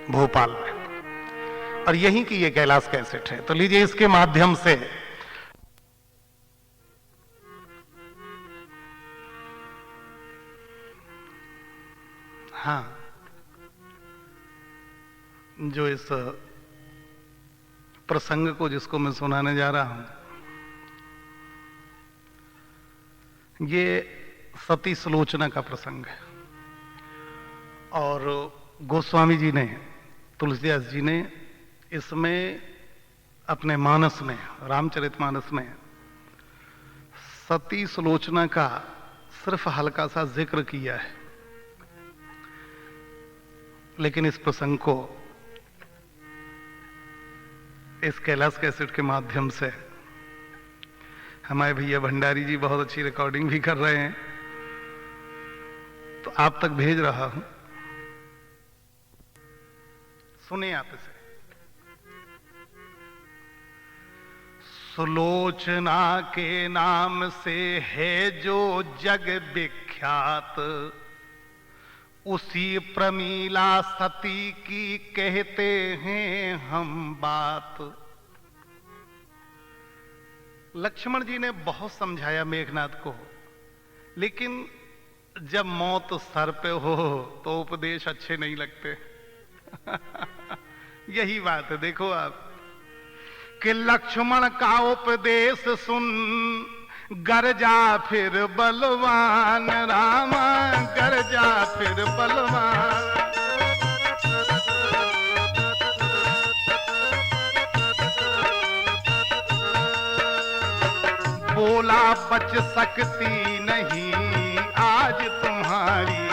भोपाल में, और यहीं की ये कैलाश कैसेट है। तो लीजिए इसके माध्यम से हाँ, जो इस प्रसंग को जिसको मैं सुनाने जा रहा हूं, ये सती सुलोचना का प्रसंग है। और गोस्वामी जी ने, तुलसीदास जी ने इसमें अपने मानस में, रामचरितमानस में सती सुलोचना का सिर्फ हल्का सा जिक्र किया है। लेकिन इस प्रसंग को इस कैलाश कैसेट के माध्यम से हमारे भैया भंडारी जी बहुत अच्छी रिकॉर्डिंग भी कर रहे हैं, तो आप तक भेज रहा हूं, सुनिए आप इसे। सुलोचना के नाम से है जो जग विख्यात, उसी प्रमीला सती की कहते हैं हम बात। लक्ष्मण जी ने बहुत समझाया मेघनाथ को, लेकिन जब मौत सर पे हो तो उपदेश अच्छे नहीं लगते। यही बात है, देखो आप कि लक्ष्मण का उपदेश सुन गरजा फिर बलवान, रामा गरजा फिर बलवान। बोला बच सकती नहीं आज तुम्हारी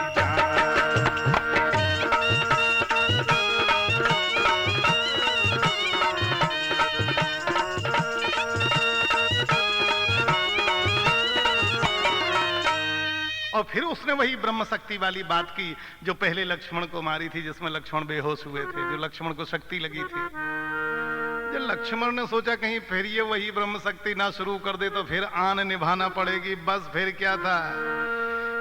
और फिर उसने वही ब्रह्म शक्ति वाली बात की जो पहले लक्ष्मण को मारी थी, जिसमें लक्ष्मण बेहोश हुए थे, जो लक्ष्मण को शक्ति लगी थी। जब लक्ष्मण ने सोचा कहीं फिर ये वही ब्रह्म शक्ति ना शुरू कर दे तो फिर आन निभाना पड़ेगी, बस फिर क्या था,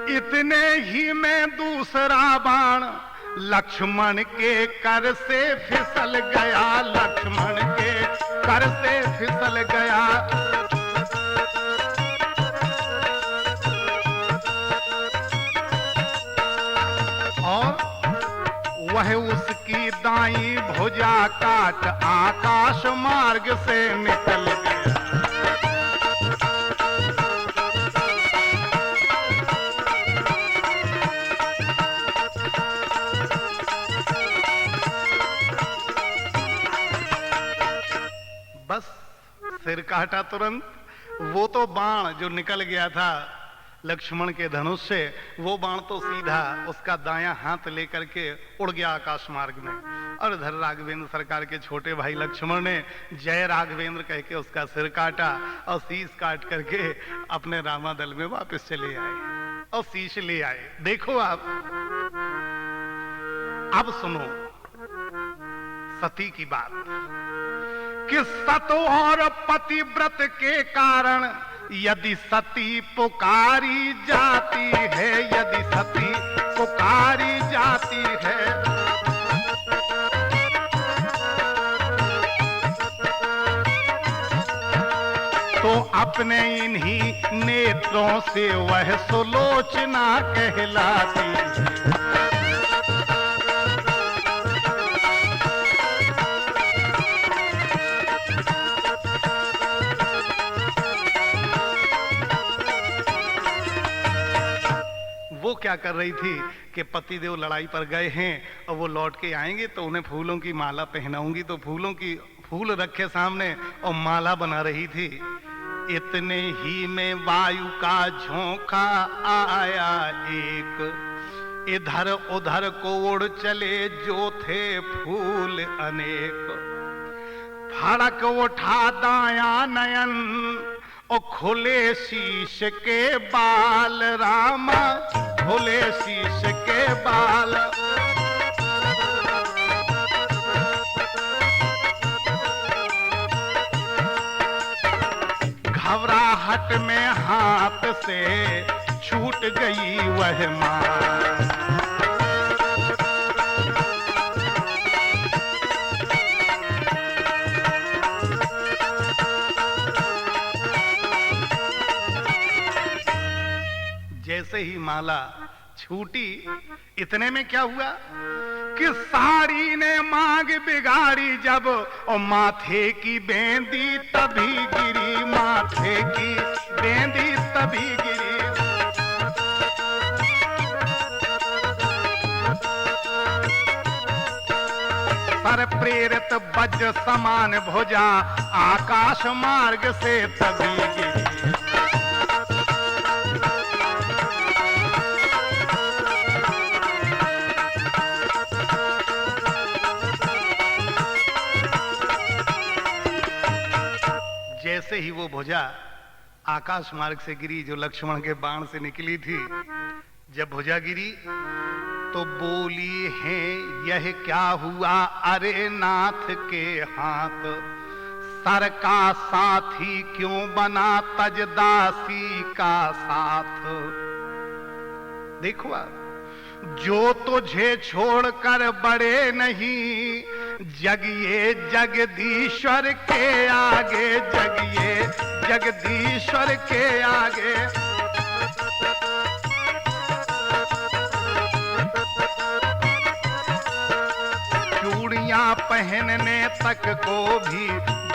इतने ही में दूसरा बाण लक्ष्मण के कर से फिसल गया, लक्ष्मण के कर से फिसल गया। वह उसकी दाई भुजा काट आकाश मार्ग से निकल गया। बस सिर काटा तुरंत। वो तो बाण जो निकल गया था लक्ष्मण के धनुष से, वो बाण तो सीधा उसका दायां हाथ लेकर के उड़ गया आकाश मार्ग में। और इधर राघवेंद्र सरकार के छोटे भाई लक्ष्मण ने जय राघवेंद्र कह के उसका सिर काटा और शीश काट करके अपने रामादल में वापस चले आए और शीश ले आए। देखो आप, अब सुनो सती की बात कि सत और पतिव्रत के कारण यदि सती पुकारी जाती है, यदि सती पुकारी जाती है, तो अपने इन्हीं नेत्रों से वह सुलोचना कहलाती है। वो क्या कर रही थी कि पतिदेव लड़ाई पर गए हैं और वो लौट के आएंगे तो उन्हें फूलों की माला पहनाऊंगी, तो फूल रखे सामने और माला बना रही थी। इतने ही में वायु का झोंका आया एक, इधर उधर को उड़ चले जो थे फूल अनेक। फड़क उठा दाया नयन और खुले शीश के बाल, रामा खुले शीश के बाल। घबराहट में हाथ से छूट गई वह मां। ही माला छूटी, इतने में क्या हुआ कि साड़ी ने मांग बिगाड़ी जब, और माथे की बेंदी तभी गिरी, माथे की बेंदी तभी गिरी। पर प्रेरित वज्र समान भुजा, आकाश मार्ग से तभी गिरी। जैसे ही वो भुजा आकाश मार्ग से गिरी, जो लक्ष्मण के बाण से निकली थी, जब भुजा गिरी तो बोली है यह क्या हुआ, अरे नाथ के हाथ, सर का साथी क्यों बना तजदासी का साथ। देखो आप, जो तुझे छोड़कर बड़े नहीं, जगिए जगदीश्वर के आगे, जगिए जगदीश्वर के आगे। चूड़ियां पहनने तक को भी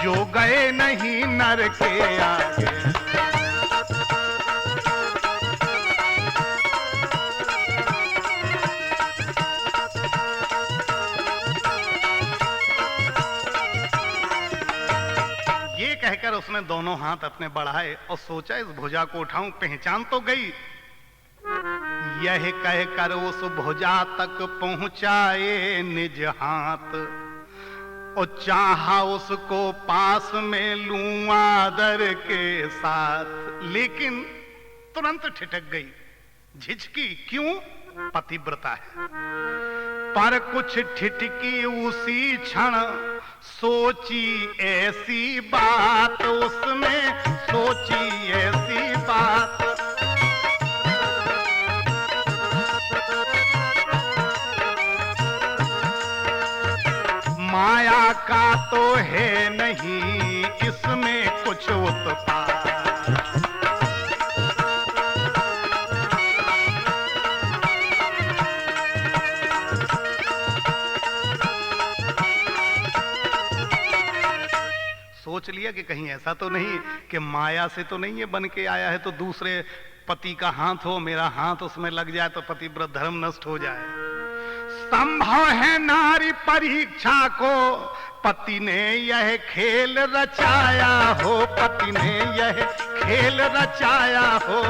जो गए नहीं नर के आगे। कहकर उसने दोनों हाथ अपने बढ़ाए और सोचा इस भुजा को उठाऊं, पहचान तो गई। यह कहकर उस भुजा तक पहुंचाए निज हाथ, और चाहा उसको पास में लूं आदर के साथ, लेकिन तुरंत ठिठक गई, झिझकी। क्यों? पतिव्रता है। पर कुछ ठिठकी उसी क्षण, सोची ऐसी बात उसने, सोची ऐसी बात। माया का तो है नहीं इसमें कुछ उत्पात। सोच लिया कि कहीं ऐसा तो नहीं कि माया से तो नहीं है बन के आया है, तो दूसरे पति का हाथ हो, मेरा हाथ उसमें लग जाए तो पतिव्रत धर्म नष्ट हो जाए। संभव है नारी परीक्षा को, पति ने यह खेल रचाया हो, पति ने यह खेल रचाया हो।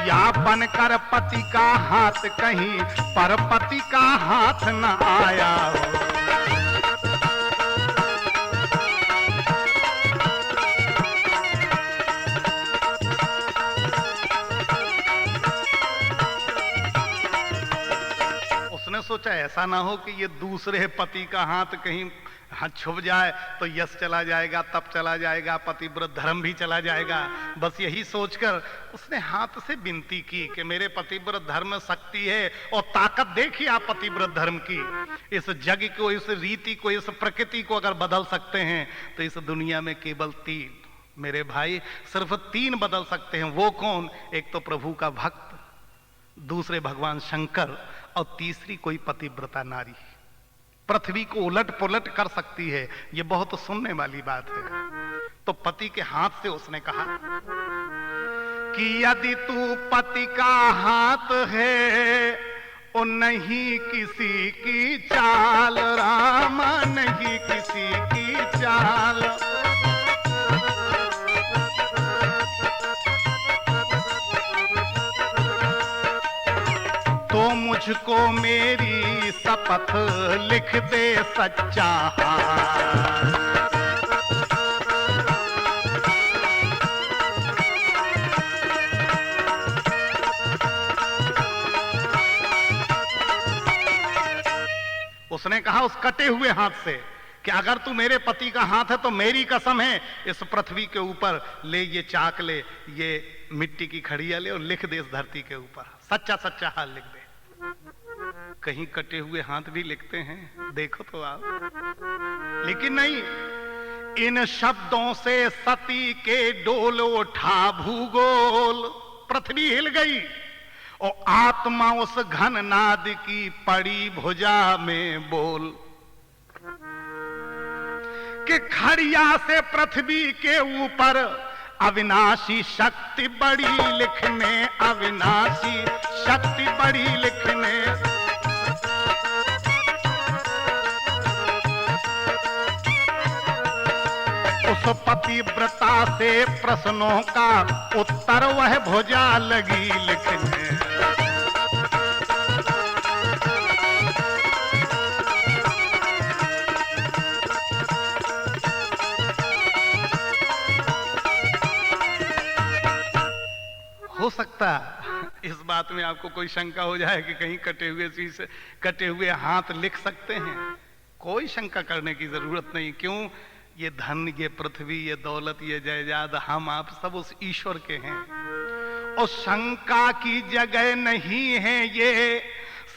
या बनकर पति का हाथ कहीं पर पति का हाथ न आया हो। उसने सोचा ऐसा ना हो कि ये दूसरे पति का हाथ कहीं छुप जाए तो यश चला जाएगा, तप चला जाएगा, पतिव्रत धर्म भी चला जाएगा। बस यही सोचकर उसने हाथ से विनती की कि मेरे पतिव्रत धर्म में शक्ति है और ताकत देखिए आप पतिव्रत धर्म की। इस जग को, इस रीति को, इस प्रकृति को अगर बदल सकते हैं तो इस दुनिया में केवल 3 मेरे भाई, सिर्फ 3 बदल सकते हैं। वो कौन? एक तो प्रभु का भक्त, दूसरे भगवान शंकर, और तीसरी कोई पतिव्रता नारी। पृथ्वी को उलट पुलट कर सकती है। ये बहुत सुनने वाली बात है। तो पति के हाथ से उसने कहा कि यदि तू पति का हाथ है ओ नहीं किसी की चाल, रामा नहीं किसी की चाल। तो मुझको मेरी शपथ लिख दे सच्चा हाथ। उसने कहा उस कटे हुए हाथ से कि अगर तू मेरे पति का हाथ है तो मेरी कसम है, इस पृथ्वी के ऊपर ले ये चाक, ले ये मिट्टी की खड़िया ले और लिख दे इस धरती के ऊपर, सच्चा सच्चा हाल लिख दे। कहीं कटे हुए हाथ भी लिखते हैं, देखो तो आप। लेकिन नहीं, इन शब्दों से सती के डोल उठा भूगोल। पृथ्वी हिल गई और आत्मा उस घन नाद की पड़ी भुजा में बोल। कि खड़िया से पृथ्वी के ऊपर अविनाशी शक्ति बड़ी लिखने, अविनाशी शक्ति बड़ी लिखने। उस पतिव्रता से प्रश्नों का उत्तर वह भुजा लगी लिखने। हो सकता इस बात में आपको कोई शंका हो जाए कि कहीं कटे हुए चीज, कटे हुए हाथ लिख सकते हैं। कोई शंका करने की जरूरत नहीं। क्यों? ये धन, ये पृथ्वी, ये दौलत, ये जायदाद, हम आप सब उस ईश्वर के हैं। और शंका की जगह नहीं है, ये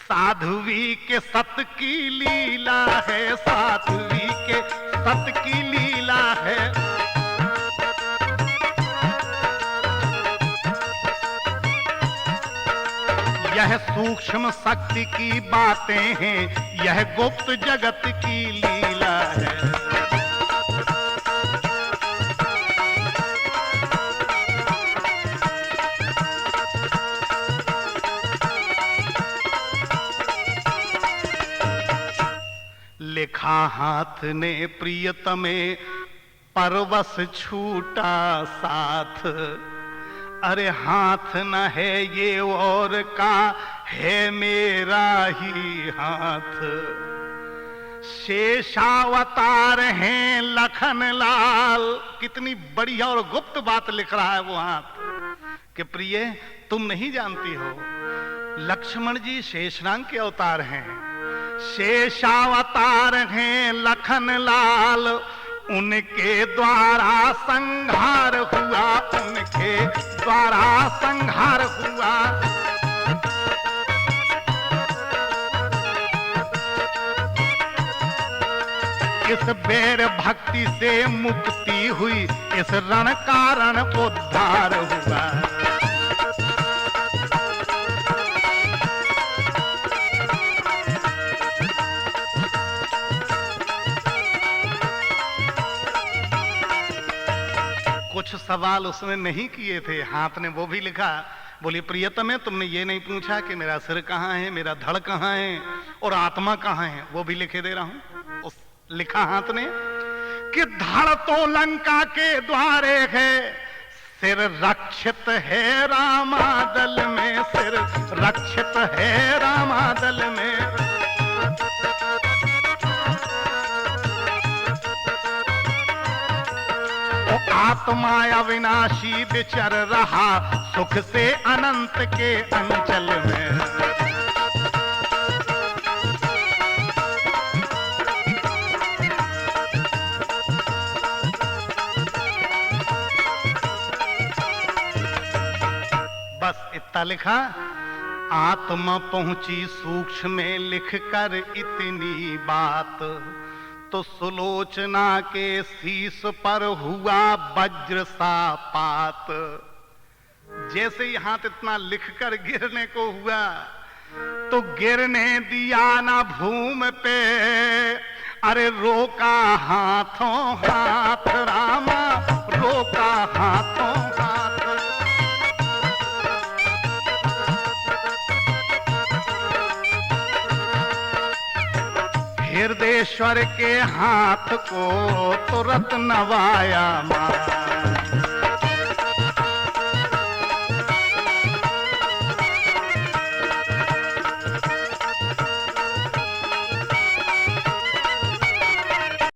साध्वी के सत की लीला है, साध्वी के सत की लीला है। यह सूक्ष्म शक्ति की बातें हैं, यह गुप्त जगत की लीला है। लिखा हाथ ने प्रियतमे परवश छूटा साथ। अरे हाथ न है ये और का है मेरा ही हाथ। शेषावतार हैं लखन लाल। कितनी बढ़िया और गुप्त बात लिख रहा है वो हाथ कि प्रिय तुम नहीं जानती हो, लक्ष्मण जी शेषनाग के अवतार हैं। शेषावतार हैं लखन लाल, उनके द्वारा संहार हुआ, उनके द्वारा संहार हुआ। इस बेर भक्ति से मुक्ति हुई, इस रण कारण उद्धार हुआ। कुछ सवाल उसने नहीं किए थे, हाथ ने वो भी लिखा। बोली प्रियतमे तुमने ये नहीं पूछा कि मेरा सिर कहाँ है, मेरा धड़ कहाँ है और आत्मा कहाँ है, वो भी लिखे दे रहा हूं। उस लिखा हाथ ने कि धड़ तो लंका के द्वारे है, सिर रक्षित है रामादल में, सिर रक्षित है रामादल में। आत्मा अविनाशी विचर रहा, सुख से अनंत के अंचल में। बस इतना लिखा। आत्मा पहुंची सूक्ष्म में लिख कर इतनी बात, तो सुलोचना के शीश पर हुआ वज्र सा पात। जैसे ही हाथ इतना लिखकर गिरने को हुआ तो गिरने दिया ना भूमि पे, अरे रोका हाथों हाथ रामा, रोका हाथों हाथ। हृदयेश्वर के हाथ को तुरंत नवाया मां।